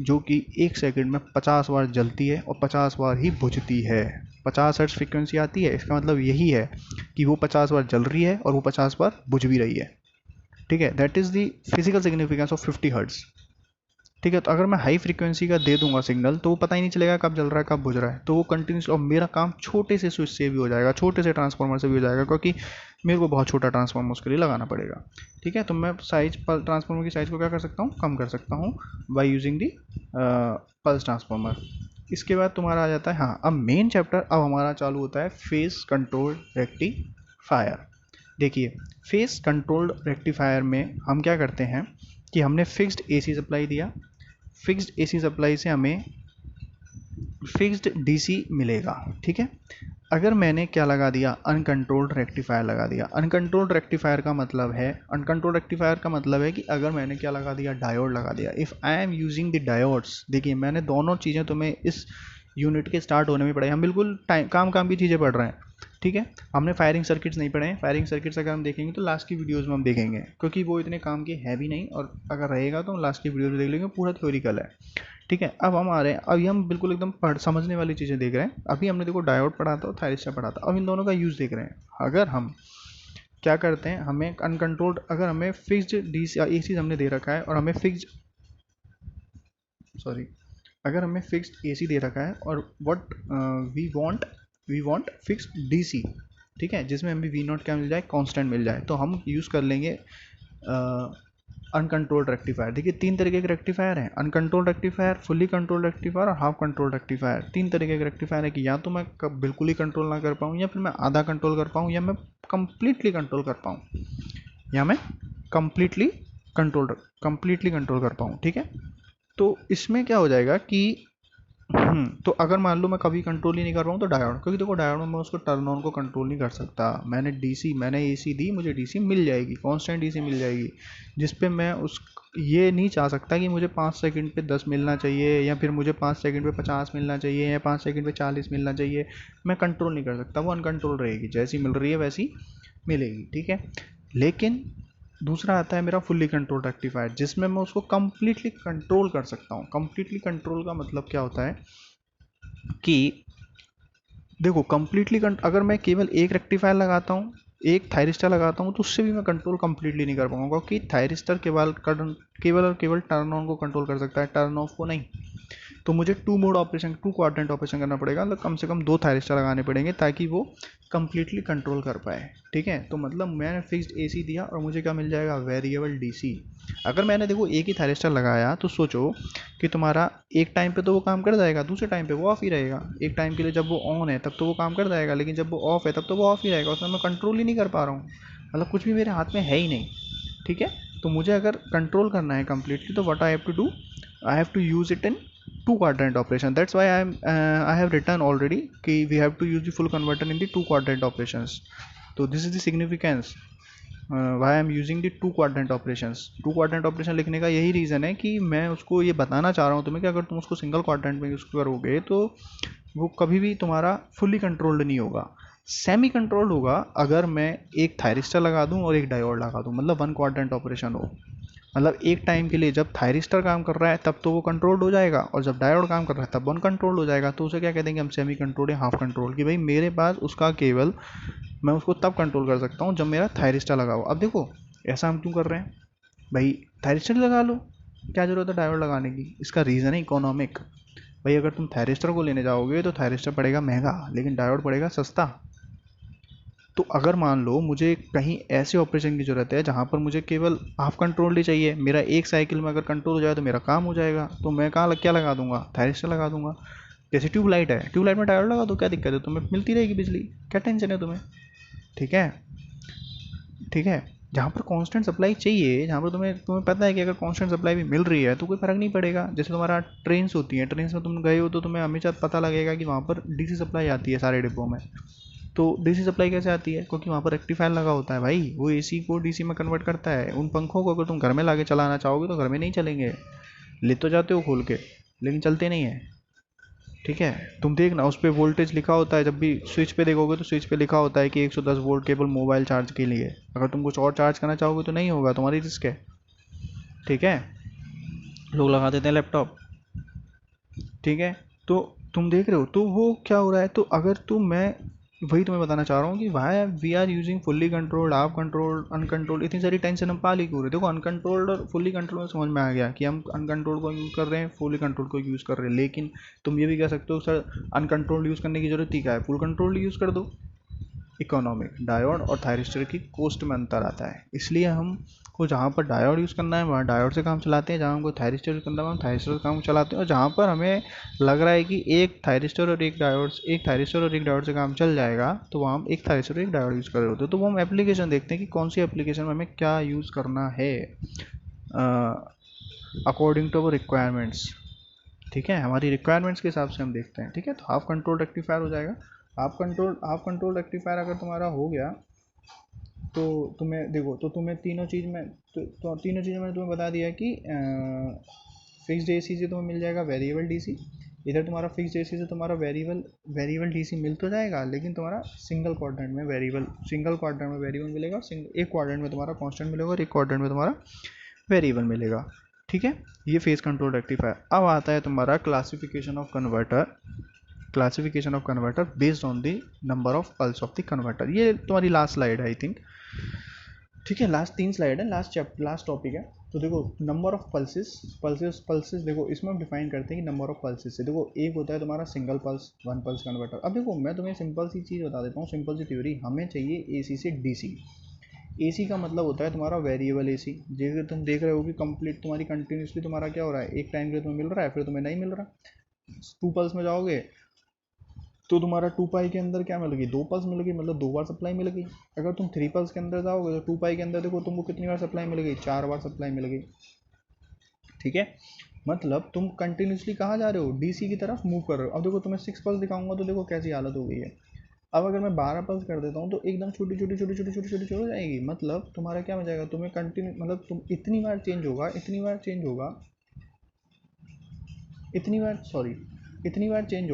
जो कि 1 सेकंड में 50 बार जलती है और 50 बार ही बुझती है। 50 हर्ट्ज फ्रीक्वेंसी आती है, इसका मतलब यही है कि वो 50 बार जल रही है और वो 50 बार बुझ भी रही है। ठीक है, that is the physical significance of 50 hertz. ठीक है, तो अगर मैं हाई फ्रीक्वेंसी का दे दूंगा सिग्नल तो वो पता ही नहीं चलेगा कब जल रहा है कब बुझ रहा है, तो वो कंटिन्यूस, और मेरा काम छोटे से स्विच से भी हो जाएगा, छोटे से ट्रांसफार्मर से भी हो जाएगा, क्योंकि मेरे को बहुत छोटा ट्रांसफार्मर उसके लिए लगाना पड़ेगा। ठीक है, तो मैं साइज ट्रांसफार्मर की साइज़ को क्या कर सकता हूँ, कम कर सकता हूँ by using the pulse transformer. इसके बाद तुम्हारा आ जाता है, हाँ अब मेन चैप्टर अब हमारा चालू होता है फेज कंट्रोल रेक्टिफायर। देखिए, फेज कंट्रोल्ड रेक्टिफायर में हम क्या करते हैं कि हमने फिक्स्ड एसी सप्लाई दिया, फिक्स्ड एसी सप्लाई से हमें फिक्स्ड डीसी मिलेगा। ठीक है, अगर मैंने क्या लगा दिया, अनकंट्रोल्ड रेक्टिफायर लगा दिया। अनकंट्रोल्ड रेक्टिफायर का मतलब है, अनकंट्रोल्ड रेक्टिफायर का मतलब है कि अगर मैंने क्या लगा दिया, डायोड लगा दिया। If I am using the diodes, देखिए मैंने दोनों चीज़ें तुम्हें इस यूनिट के स्टार्ट होने में पढ़ाई, हम बिल्कुल काम की चीज़ें पढ़ रहे हैं। ठीक है, हमने फायरिंग सर्किट्स नहीं पढ़े हैं। फायरिंग सर्किट्स अगर हम देखेंगे तो लास्ट की वीडियोस में हम देखेंगे, क्योंकि वो इतने काम के है भी नहीं, और अगर रहेगा तो हम लास्ट की वीडियोस में देख लेंगे, पूरा थ्योरिकल है। ठीक है, अब हम आ रहे हैं, अभी हम बिल्कुल एकदम समझने वाली चीज़ें देख रहे हैं। अभी हमने देखो डायोड पढ़ा था और थायरिस्टर पढ़ा था, अब इन दोनों का यूज़ देख रहे हैं। अगर हम क्या करते हैं, हमें अनकंट्रोल्ड, अगर हमें फिक्स्ड डीसी ए सी हमने दे रखा है और हमें अगर हमें फिक्स्ड एसी दे रखा है और what we want fixed DC, ठीक है, जिसमें हमें वी नॉट क्या मिल जाए, कांस्टेंट मिल जाए, तो हम यूज़ कर लेंगे अनकंट्रोल्ड रेक्टिफायर। देखिए 3 तरीके के रेक्टिफायर हैं, uncontrolled rectifier, fully controlled rectifier और हाफ कंट्रोल्ड रेक्टिफायर। 3 तरीके के रेक्टिफायर है कि या तो मैं बिल्कुल ही कंट्रोल ना कर पाऊँ, या फिर मैं आधा कंट्रोल कर पाऊँ, या मैं कंप्लीटली कंट्रोल कर पाऊँ, या मैं कंप्लीटली कंट्रोल कर पाऊँ। ठीक है, तो इसमें क्या हो जाएगा कि तो अगर मान लो मैं कभी कंट्रोल ही नहीं कर रहा हूँ तो डायोड, क्योंकि देखो डायोड में मैं उसको टर्न ऑन को कंट्रोल नहीं कर सकता। मैंने एसी दी, मुझे डीसी मिल जाएगी, कांस्टेंट डीसी मिल जाएगी, जिस पे मैं उस ये नहीं चाह सकता कि मुझे 5 सेकंड पे 10 मिलना चाहिए, या फिर मुझे 5 सेकंड पे 50 मिलना चाहिए, या 5 सेकंड पे 40 मिलना चाहिए। मैं कंट्रोल नहीं कर सकता, वो अनकंट्रोल रहेगी, जैसी मिल रही है वैसी मिलेगी। ठीक है, लेकिन दूसरा आता है मेरा फुल्ली कंट्रोल रेक्टिफायर, जिसमें मैं उसको कम्प्लीटली कंट्रोल कर सकता हूँ। कम्प्लीटली कंट्रोल का मतलब क्या होता है कि देखो कम्प्लीटली अगर मैं केवल एक रेक्टिफायर लगाता हूँ, एक थायरिस्टर लगाता हूँ, तो उससे भी मैं कंट्रोल कम्प्लीटली नहीं कर पाऊंगा, क्योंकि थायरिस्टर केवल और केवल टर्न ऑन को कंट्रोल कर सकता है, टर्न ऑफ को नहीं। तो मुझे two mode operation, two quadrant operation करना पड़ेगा, मतलब कम से कम 2 थायरिस्टर लगाने पड़ेंगे ताकि वो कंप्लीटली कंट्रोल कर पाए। ठीक है, तो मतलब मैंने फिक्स्ड एसी दिया और मुझे क्या मिल जाएगा, वेरिएबल डीसी। अगर मैंने देखो एक ही थायरिस्टर लगाया तो सोचो कि तुम्हारा एक टाइम पे तो वो काम कर जाएगा, दूसरे टाइम पे वो ऑफ ही रहेगा। एक टाइम के लिए जब वो ऑन है तब तो वो काम कर जाएगा, लेकिन जब वो ऑफ है तब तो वो ऑफ ही रहेगा, उसमें मैं कंट्रोल ही नहीं कर पा रहा हूँ, मतलब कुछ भी मेरे हाथ में है ही नहीं। ठीक है, तो मुझे अगर कंट्रोल करना है कंप्लीटली तो what I have to do, I have to use it in two quadrant operation. That's why I have written already कि we have to use the full converter in the two quadrant operations. तो this is the significance why I am using the two quadrant operations. two quadrant operation लिखने का यही रीज़न है कि मैं उसको ये बताना चाह रहा हूँ तुम्हें कि अगर तुम उसको सिंगल क्वाड्रेंट में यूज़ करोगे तो वो कभी भी तुम्हारा फुल्ली कंट्रोल्ड नहीं होगा, सेमी कंट्रोल्ड होगा अगर मैं एक थायरिस्टर लगा दूं और एक डायोड लगा दूं, मतलब वन क्वाड्रेंट ऑपरेशन हो। मतलब एक टाइम के लिए जब थायरिस्टर काम कर रहा है तब तो वो कंट्रोल्ड हो जाएगा, और जब डायोड काम कर रहा है तब वन कंट्रोल्ड हो जाएगा। तो उसे क्या कह देंगे हम, सेमी कंट्रोल्ड या हाफ कंट्रोल, कि भाई मेरे पास उसका केवल मैं उसको तब कंट्रोल कर सकता हूँ जब मेरा थायरिस्टर लगा हो। अब देखो ऐसा हम क्यों कर रहे हैं भाई, थायरिस्टर लगा लो, क्या जरूरत है डायोड लगाने की। इसका रीज़न है इकोनॉमिक। भाई अगर तुम थायरिस्टर को लेने जाओगे तो थायरिस्टर पड़ेगा महंगा लेकिन डायोड पड़ेगा सस्ता। तो अगर मान लो मुझे कहीं ऐसे ऑपरेशन की ज़रूरत है जहाँ पर मुझे केवल हाफ कंट्रोल ही चाहिए, मेरा एक साइकिल में अगर कंट्रोल हो जाए तो मेरा काम हो जाएगा, तो मैं क्या लगा दूंगा, थायरिस्टर लगा दूंगा। जैसे ट्यूबलाइट है, ट्यूबलाइट में डायोड लगा दो, क्या दिक्कत है, तुम्हें मिलती रहेगी बिजली, क्या टेंशन है तुम्हें। ठीक है, ठीक है, जहाँ पर कांस्टेंट सप्लाई चाहिए, जहाँ पर तुम्हें तुम्हें पता है कि अगर कांस्टेंट सप्लाई भी मिल रही है तो कोई फ़र्क नहीं पड़ेगा। जैसे तुम्हारा ट्रेन्स होती हैं, ट्रेन्स में तुम गए हो तो तुम्हें हमेशा पता लगेगा कि वहाँ पर डीसी सप्लाई आती है सारे डिब्बों में। तो डीसी सप्लाई कैसे आती है, क्योंकि वहाँ पर रेक्टिफायर लगा होता है भाई, वो एसी को डीसी में कन्वर्ट करता है। उन पंखों को अगर तुम घर में लाके चलाना चाहोगे तो घर में नहीं चलेंगे, ले तो जाते हो खोल के लेकिन चलते नहीं है। ठीक है, तुम देखना उस पर वोल्टेज लिखा होता है, जब भी स्विच पे देखोगे तो स्विच पे लिखा होता है कि 110 वोल्ट केवल मोबाइल चार्ज के लिए। अगर तुम कुछ और चार्ज करना चाहोगे तो नहीं होगा, तुम्हारी रिस्क है। ठीक है, लोग लगा देते हैं लैपटॉप। ठीक है, तो तुम देख रहे हो तो वो क्या हो रहा है। तो अगर तुम, मैं वही तुम्हें बताना चाह रहा हूँ कि why we are using fully controlled, half controlled, uncontrolled, इतनी सारी टेंशन हम पाल ही क्यों रहे। देखो अनकंट्रोल्ड और फुल्ली कंट्रोल में समझ में आ गया कि हम अनकंट्रोल्ड को यूज़ कर रहे हैं, फुल्ली कंट्रोल को यूज़ कर रहे हैं, लेकिन तुम ये भी कह सकते हो सर अनकंट्रोल्ड यूज़ करने की जरूरत ही क्या है, फुल कंट्रोल्ड यूज़ कर दो। इकोनॉमिक, डायोड और थायरिस्टर की कॉस्ट में अंतर आता है, इसलिए हम को जहाँ पर डायोड यूज़ करना है वहाँ डायोड से काम चलाते हैं, जहाँ हमको थायरिस्टर यूज़ करना है वहाँ थायरिस्टर से काम चलाते हैं, और जहाँ पर हमें लग रहा है कि एक थायरिस्टर और एक डायोड, एक थायरिस्टर और एक डायोड से काम चल जाएगा तो वहाँ हम एक थायरिस्टर और एक डायोड यूज़ कर रहे होते हैं। तो वो हम एप्लीकेशन देखते हैं कि कौन सी एप्लीकेशन में हमें क्या यूज़ करना है अकॉर्डिंग टू अवर रिक्वायरमेंट्स। ठीक है, हमारी रिक्वायरमेंट्स के हिसाब से हम देखते हैं। ठीक है, तो हाफ कंट्रोल रेक्टिफायर हो जाएगा। हाफ कंट्रोल रेक्टिफायर अगर तुम्हारा हो गया तो तुम्हें देखो, तो तुम्हें तीनों चीज़ में तो तीनों चीज़ें मैंने तुम्हें बता दिया कि फिक्स्ड एसी से तुम्हें मिल जाएगा वेरिएबल डीसी। इधर तुम्हारा फिक्स्ड एसी से तुम्हारा वेरिएबल डीसी मिल तो जाएगा, लेकिन तुम्हारा सिंगल क्वाड्रेंट में वेरिएबल मिलेगा, एक क्वाड्रेंट में तुम्हारा कांस्टेंट मिलेगा और एक क्वाड्रेंट में तुम्हारा वेरिएबल मिलेगा। ठीक है, ये फेज कंट्रोल रेक्टिफायर। अब आता है तुम्हारा classification of converter based on the number of pulse of the converter. ये तुम्हारी लास्ट स्लाइड है आई थिंक। ठीक है, लास्ट 3 स्लाइड है, लास्ट टॉपिक है। तो देखो नंबर ऑफ पल्सेस देखो इसमें हम डिफाइन करते हैं कि नंबर ऑफ पल्सेस से देखो एक होता है तुम्हारा single pulse, one pulse converter. अब देखो मैं तुम्हें सिंपल सी चीज़ बता देता हूँ, सिंपल सी थ्योरी। हमें चाहिए एसी से डीसी। एसी का मतलब होता है तुम्हारा वेरिएबल एसी। जैसे तुम देख रहे हो कि कंप्लीट तुम्हारी कंटिन्यूसली तुम्हारा क्या हो रहा है, एक टाइम के लिए तुम्हें मिल रहा है फिर तुम्हें नहीं मिल रहा। 2 पल्स में जाओगे तो तुम्हारा 2 पाई के अंदर क्या मिल गई, 2 पल्स मिल गई, मतलब 2 बार सप्लाई मिल गई। अगर तुम 3 पल्स के अंदर जाओगे तो 2 पाई के अंदर देखो तुमको कितनी बार सप्लाई मिल गई, 4 बार सप्लाई मिल गई। ठीक है, मतलब तुम कंटिन्यूसली कहाँ जा रहे हो, डीसी की तरफ मूव कर रहे हो। अब देखो तुम्हें 6 पल्स दिखाऊंगा तो देखो कैसी हालत हो गई है। अब अगर मैं 12 पल्स कर देता हूँ तो एकदम छोटी छोटी छोटी छोटी छोटी छोटी छोटी हो जाएगी। मतलब तुम्हारा क्या हो जाएगा, तुम्हें कंटिन्यू, मतलब तुम इतनी बार चेंज होगा इतनी बार चेंज होगा इतनी बार चेंज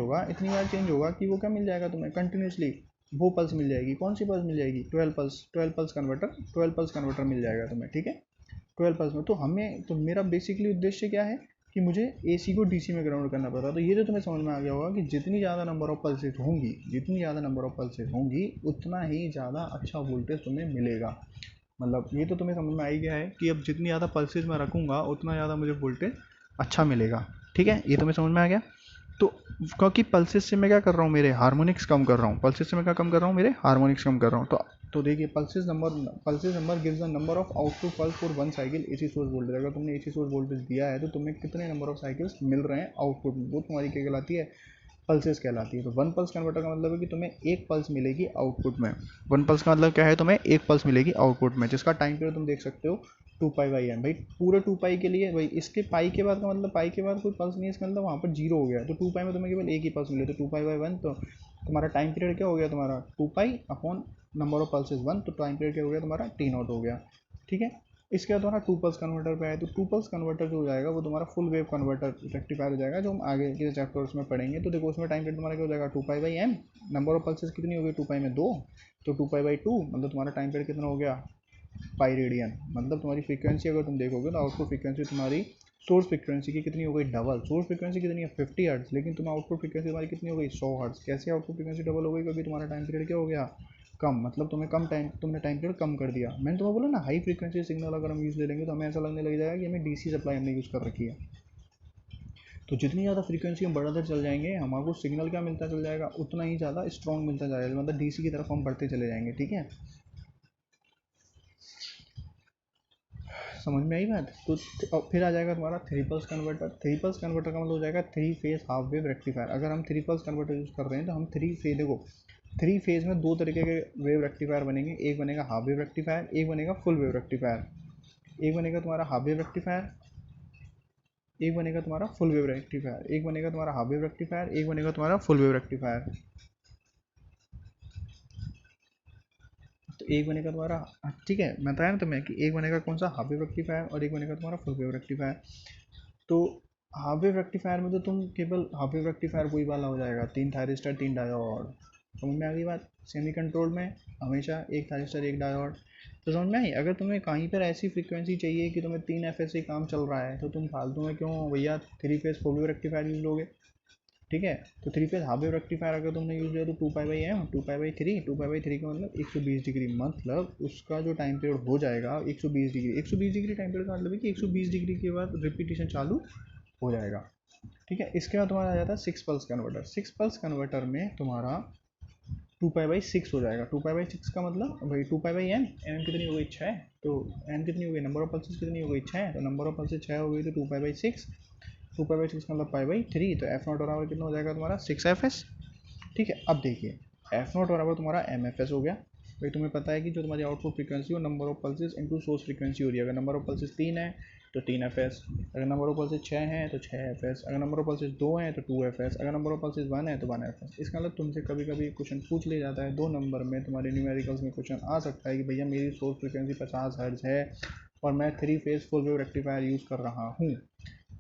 होगा कि वो क्या मिल जाएगा तुम्हें कंटिन्यूसली, वो पल्स मिल जाएगी। कौन सी पल्स मिल जाएगी, 12 पल्स कन्वर्टर मिल जाएगा तुम्हें। ठीक है, 12 पल्स में तो मेरा बेसिकली उद्देश्य क्या है कि मुझे एसी को डीसी में कन्वर्ट करना पड़ता है। तो ये तो तुम्हें समझ में आ गया होगा कि जितनी ज़्यादा नंबर ऑफ पल्सेस होंगी उतना ही ज़्यादा अच्छा वोल्टेज तुम्हें मिलेगा। मतलब ये तो तुम्हें समझ में आ ही गया है कि अब जितनी ज़्यादा पल्सेस मैं रखूँगा उतना ज़्यादा मुझे वोल्टेज अच्छा मिलेगा। ठीक है, ये तुम्हें समझ में आ गया। तो क्योंकि पल्सेस से मैं क्या कर रहा हूँ, मेरे हार्मोनिक्स कम कर रहा हूँ, पल्सेस से मैं क्या कम कर रहा हूँ, मेरे हार्मोनिक्स कम कर रहा हूँ। तो देखिए, pulses number gives the number of output pulse for one cycle AC source voltage. अगर तुमने एसी सोर्स वोल्टेज दिया है तो तुम्हें कितने नंबर ऑफ साइकिल्स मिल रहे हैं आउटपुट में, वो तुम्हारी क्या कहलाती है, पल्सेस कहलाती है। तो वन पल्स कन्वर्टर का मतलब है कि तुम्हें एक पल्स मिलेगी आउटपुट में। वन पल्स का मतलब क्या है, तुम्हें एक पल्स मिलेगी आउटपुट में, जिसका टाइम पीरियड तुम देख सकते हो 2 पाई/n। भाई पूरे 2 पाई के लिए, भाई इसके पाई के बाद का मतलब पाई के बाद कोई पल्स नहीं है, इसका मतलब वहाँ पर जीरो हो गया। तो 2 पाई में तुम्हें केवल एक ही पल्स मिले, तो 2 पाई/1। तो तुम्हारा टाइम पीरियड क्या हो गया, तुम्हारा 2 पाई/, नंबर ऑफ पल्सेस 1, तो टाइम पीरियड क्या हो गया तुम्हारा T0 हो गया। ठीक है, इसके बाद तुम्हारा टू पल्स कन्वर्टर पे आए, तो टू पल्स कन्वर्टर जो हो जाएगा वो तुम्हारा फुल वेव कन्वर्टर रेक्टिफायर हो जाएगा, जो हम आगे के चैप्टर्स में पढ़ेंगे। तो देखो उसमें टाइम पीरियड तुम्हारा क्या हो जाएगा 2 पाई/n। नंबर ऑफ पल्सेस कितनी हो गई 2 पाई में 2, तो 2 पाई/2 मतलब तुम्हारा टाइम पीरियड कितना हो गया पाई रेडियन। मतलब तुम्हारी फ्रीक्वेंसी अगर तुम देखोगे तो आउटपुट फ्रीक्वेंसी तुम्हारी सोर्स फ्रीक्वेंसी की कितनी हो गई डबल। सोर्स फ्रीक्वेंसी कितनी है 50 हर्ट्ज, लेकिन तुम आउटपुट फ्रीक्वेंसी तुम्हारी कितनी हो गई 100 हर्ट्ज। कैसे आउटपुट फ्रीक्वेंसी डबल हो गई, क्योंकि तुम्हारा टाइम पीरियड क्या हो गया कम, मतलब तुमने टाइम पीरियड कम कर दिया। मैंने तुम्हें बोला ना, हाई फ्रीक्वेंसी सिग्नल अगर हम यूज़ ले लेंगे तो हमें ऐसा लगने लग जाएगा कि हमें डीसी सप्लाई हमने यूज़ कर रखी है। तो जितनी ज़्यादा फ्रीक्वेंसी हम बढ़ाते चल जाएंगे, हमारे सिग्नल क्या मिलता चल जाएगा, उतना ही ज़्यादा स्ट्रॉन्ग मिलता जाएगा, मतलब डीसी की तरफ हम बढ़ते चले जाएंगे। ठीक है, समझ में आई बात। तो फिर आ जाएगा तुम्हारा three pulse converter. Three pulse converter का मतलब हो जाएगा three phase half wave rectifier. अगर हम थ्री पल्स कन्वर्टर यूज़ कर रहे हैं तो हम थ्री फेज, देखो थ्री फेज में दो तरीके के वेव रेक्टिफायर बनेंगे, एक बनेगा हाफ वेव रेक्टिफायर, एक बनेगा फुल वेव रेक्टिफायर। एक बनेगा तुम्हारा हाफ वेव रेक्टिफायर, एक बनेगा तुम्हारा फुल वेव रेक्टिफायर, एक बनेगा तुम्हारा हाफ वेव रेक्टिफायर, एक बनेगा तुम्हारा फुल वेव रेक्टिफायर। तो एक बनेगा तुम्हारा, ठीक है मैं बताया ना तुम्हें कि एक बनेगा कौन सा, हाफ वेव रेक्टिफायर, और एक बनेगा तुम्हारा फुल वेव रेक्टिफायर। तो हाफ वेव रेक्टिफायर में तो तुम केवल हाफ वेव रेक्टिफायर वही वाला हो जाएगा, 3 थायरिस्टर 3 डायोड। समझ में आ गई बात। सेमी कंट्रोल में हमेशा एक थायरिस्टर एक डायोड। तो समझ में आई। अगर तुम्हें कहीं पर ऐसी फ्रीक्वेंसी चाहिए कि तुम्हें 3 FS से काम चल रहा है, तो तुम फालतू में क्यों भैया three phase full wave rectifier use लोगे। ठीक है, तो three phase half wave rectifier अगर तुमने यूज किया तो 2 पाई/m, 2 पाई/3, 2 पाई/3 का मतलब 120 डिग्री, मतलब उसका जो टाइम पीरियड हो जाएगा 120 डिग्री। 120 डिग्री टाइम पीरियड का मतलब है कि 120 डिग्री के बाद रिपीटेशन चालू हो जाएगा। ठीक है, इसके बाद तुम्हारा आ जाता है six pulse converter. Six pulse converter में तुम्हारा 2 पाई/6 हो जाएगा। 2 पाई/6 का मतलब भाई 2 पाई/n कितनी हो गई 6, तो n कितनी हो गई, नंबर ऑफ पल्सेस कितनी हो गई 6, तो नंबर ऑफ पल्सेस 6 हो गई, तो 2 पाई/6। 2 पाई/6 का मतलब पाई/3, तो F0 बराबर कितना हो जाएगा तुम्हारा 6 FS। ठीक है, अब देखिए F0 बराबर तुम्हारा MFS हो गया। भाई तुम्हें पता है कि जो तुम्हारी आउटपुट फ्रीक्वेंसी हो number of pulses into source frequency हो रही है। अगर नंबर ऑफ पल्सेस 3 है तो 3 FS, अगर नंबर ऑफ पल्सेस 6 हैं तो 6 FS, अगर नंबर ऑफ पल्सेस 2 हैं तो 2 FS, अगर नंबर ऑफ पल्सेस 1 है तो 1 FS। इसका मतलब तुमसे कभी कभी क्वेश्चन पूछ लिया जाता है 2 नंबर में, तुम्हारे न्यूमेरिकल्स में क्वेश्चन आ सकता है कि भैया मेरी सोर्स फ्रीक्वेंसी 50 हर्ट्ज है और मैं three phase full wave rectifier use कर रहा हूँ,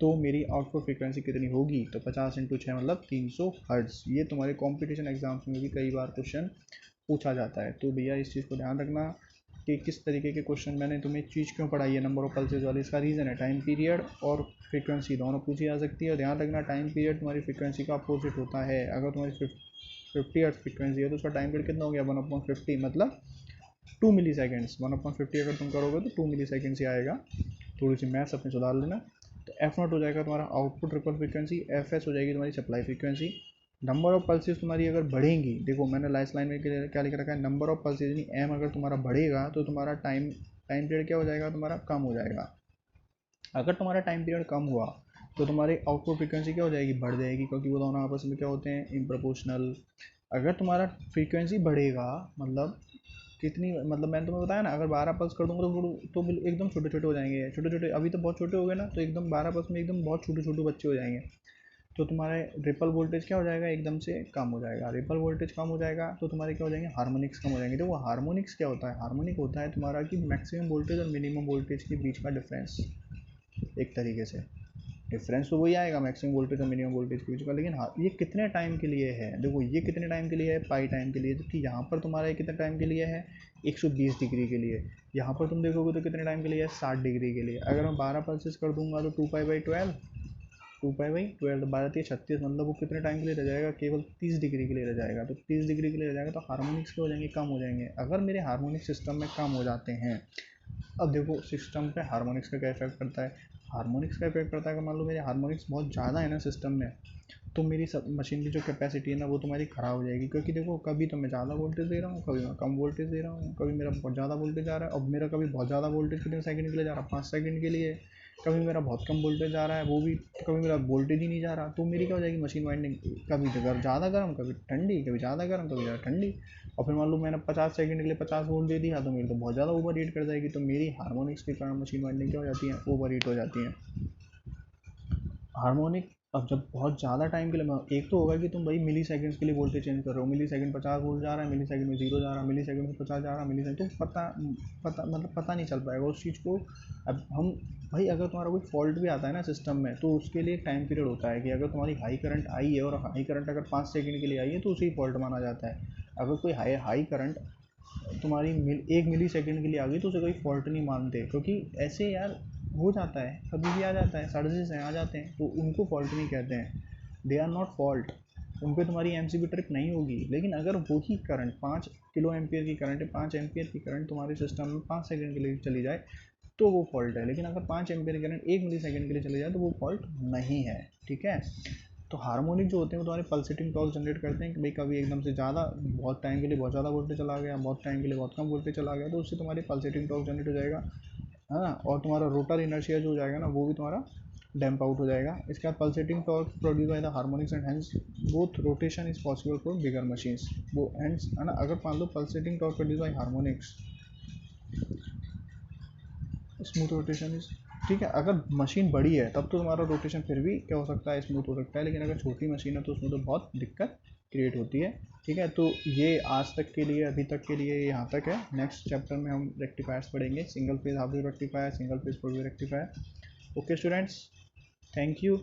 तो मेरी आउटपुट फ्रीक्वेंसी कितनी होगी, तो 50 × 6 मतलब 300 हर्ट्ज। ये तुम्हारे कॉम्पिटिशन एग्जाम्स में भी कई बार क्वेश्चन पूछा जाता है। तो भैया इस चीज़ को ध्यान रखना कि किस तरीके के क्वेश्चन, मैंने तुम्हें चीज़ क्यों पढ़ाई है नंबर ऑफ पल्सेज वाली, इसका रीज़न है टाइम पीरियड और फ्रीक्वेंसी दोनों पूछी जा सकती है। और ध्यान रखना टाइम पीरियड तुम्हारी फ्रीक्वेंसी का अपोजिट होता है। अगर तुम्हारी 50 हर्ट्ज फ्रीक्वेंसी है तो उसका टाइम पीरियड कितना हो गया 1/50, मतलब 2 मिली सेकेंड्स। 1/50 अगर तुम करोगे तो 2 मिली सेकेंड्स ही आएगा। थोड़ी सी मैथ्स अपने सुधार लेना। तो F0 हो जाएगा तुम्हारा आउटपुट रिपल फ्रीक्वेंसी, FS हो जाएगी तुम्हारी supply frequency. Number of pulses तुम्हारी अगर बढ़ेंगी, देखो मैंने लास्ट लाइन में क्या लिख रखा है, नंबर ऑफ पल्सेस यानी M अगर तुम्हारा बढ़ेगा तो तुम्हारा टाइम टाइम पीरियड क्या हो जाएगा, तुम्हारा कम हो जाएगा। अगर तुम्हारा टाइम पीरियड कम हुआ तो तुम्हारी आउटपुट फ्रीक्वेंसी क्या हो जाएगी, बढ़ जाएगी, क्योंकि वो दोनों आपस में क्या होते हैं, इन प्रोपोर्शनल। अगर तुम्हारा फ्रीक्वेंसी बढ़ेगा, मतलब कितनी, मतलब मैंने तुम्हें बताया ना, अगर 12 पल्स कर दूंगा तो एकदम छोटे छोटे हो जाएंगे, छोटे छोटे अभी तो बहुत छोटे हो गए ना, तो एकदम 12 पल्स में एकदम बहुत छोटे छोटे बच्चे हो जाएंगे। तो तुम्हारे रिपल वोल्टेज क्या हो जाएगा, एकदम से कम हो जाएगा। रिपल वोल्टेज कम हो जाएगा तो तुम्हारे क्या हो जाएंगे, हार्मोनिक्स कम हो जाएंगे। देखो हार्मोनिक्स क्या होता है, हार्मोनिक होता है तुम्हारा कि मैक्सिमम वोल्टेज और मिनिमम वोल्टेज के बीच का डिफरेंस। एक तरीके से डिफरेंस तो वही आएगा मैक्सिमम वोल्टेज और मिनिमम वोल्टेज के बीच का, लेकिन हाँ ये कितने टाइम के लिए है, देखो ये कितने टाइम के लिए है, पाई टाइम के लिए, जबकि यहाँ पर तुम्हारा ये कितने टाइम के लिए है 120 डिग्री के लिए। यहाँ पर तुम देखोगे तो कितने टाइम के लिए है 60 डिग्री के लिए। अगर मैं 12 पल्सेस कर दूंगा तो 2 पाई/12, 2 पाई/12 12×3 = 36, मतलब वो कितने टाइम के लिए रह जाएगा, केवल 30 डिग्री के लिए रह जाएगा। तो 30 डिग्री के लिए रह जाएगा तो हार्मोनिक्स के हो जाएंगे, कम हो जाएंगे। अगर मेरे हार्मोनिक सिस्टम में कम हो जाते हैं, अब देखो सिस्टम पे हार्मोनिक्स का क्या इफेक्ट पड़ता है। हार्मोनिक्स का इफेक्ट पड़ता है। अगर मान लो मेरे हार्मोनिक्स बहुत ज़्यादा है ना सिस्टम में, तो मेरी सब मशीन की जो कैपेसिटी है ना वो तुम्हारी ख़राब हो जाएगी। क्योंकि देखो कभी तो मैं ज़्यादा वोल्टेज दे रहा हूँ, कभी मैं कम वोल्टेज दे रहा हूँ, कभी मेरा बहुत ज़्यादा वोल्टेज आ रहा है। अब मेरा कभी बहुत ज़्यादा वोल्टेज कितने सेकंड के लिए जा रहा है, 5 सेकंड के लिए। कभी मेरा बहुत कम वोल्टेज आ रहा है, वो भी कभी मेरा वोल्टेज ही नहीं जा रहा। तो मेरी क्या हो जाएगी मशीन वाइंडिंग, कभी ज़्यादा गर्म, कभी ठंडी, कभी ज़्यादा गर्म, कभी ज़्यादा ठंडी। और फिर मान लो मैंने 50 सेकंड के लिए 50 वोल्ट दे दिया, तो मेरी तो बहुत ज़्यादा ओवर हीट कर जाएगी। तो मेरी हार्मोनिक्स के कारण मशीन वाइंडिंग क्या हो जाती है, ओवर हीट हो जाती है। हार्मोनिक अब जब बहुत ज़्यादा टाइम के लिए, एक तो होगा कि तुम भाई मिली सेकंड्स के लिए वोल्टेज चेंज कर रहे हो, मिली सेकंड 50 वोल्ट जा रहा है, मिली सेकंड में 0 जा रहा है, मिली सेकंड में 50 जा रहा है, मिली सेकंड तो पता नहीं चल पाएगा उस चीज़ को। अब हम भाई अगर तुम्हारा कोई फॉल्ट भी आता है ना सिस्टम में, तो उसके लिए एक टाइम पीरियड होता है कि अगर तुम्हारी हाई करंट आई है और हाई करंट अगर 5 सेकंड के लिए आई है तो उसे ही फॉल्ट माना जाता है। अगर कोई हाई हाई करंट तुम्हारी 1 मिली सेकंड के लिए आ गई तो उसे कोई फॉल्ट नहीं मानते। क्योंकि ऐसे यार हो जाता है, कभी भी आ जाता है, सर्जिस हैं आ जाते हैं, तो उनको फॉल्ट नहीं कहते हैं, दे आर नॉट फॉल्ट। उन पर तुम्हारी एम ट्रिप नहीं होगी। लेकिन अगर वही करंट 5 किलो एम्पियर की करंट है, 5 एम्पियर की करंट तुम्हारे सिस्टम में 5 सेकंड के लिए चली जाए तो वो फॉल्ट है। लेकिन अगर 5 एम्पियर की करंट 1 मिली सेकंड के लिए चली जाए तो वो फॉल्ट नहीं है। ठीक है। तो हार्मोनिक जो होते हैं वो तुम्हारे पल्सेटिंग टॉर्क जनरेट करते हैं कि भाई कभी एकदम से ज़्यादा बहुत टाइम के लिए बहुत ज़्यादा वोल्टेज चला गया, बहुत टाइम के लिए बहुत कम वोल्टेज चला गया, तो उससे तुम्हारी पल्सेटिंग टॉर्क जनरेट हो जाएगा, है ना। और तुम्हारा रोटर इनर्शिया जो हो जाएगा ना वो भी तुम्हारा डैम्प आउट हो जाएगा। इसके बाद pulsating torque produce by the harmonics and hence both rotation is possible for bigger machines. वो एंड्स है ना, अगर मान लो pulsating torque produce by harmonics, smooth rotation is, ठीक है। अगर मशीन बड़ी है तब तो तुम्हारा रोटेशन फिर भी क्या हो सकता है, स्मूथ हो सकता है। लेकिन अगर छोटी मशीन है तो उसमें तो बहुत दिक्कत क्रिएट होती है। ठीक है। तो ये आज तक के लिए, अभी तक के लिए यहाँ तक है। नेक्स्ट चैप्टर में हम रेक्टिफायर्स पढ़ेंगे, single phase half wave rectifier, single phase full wave rectifier. Okay students, thank you.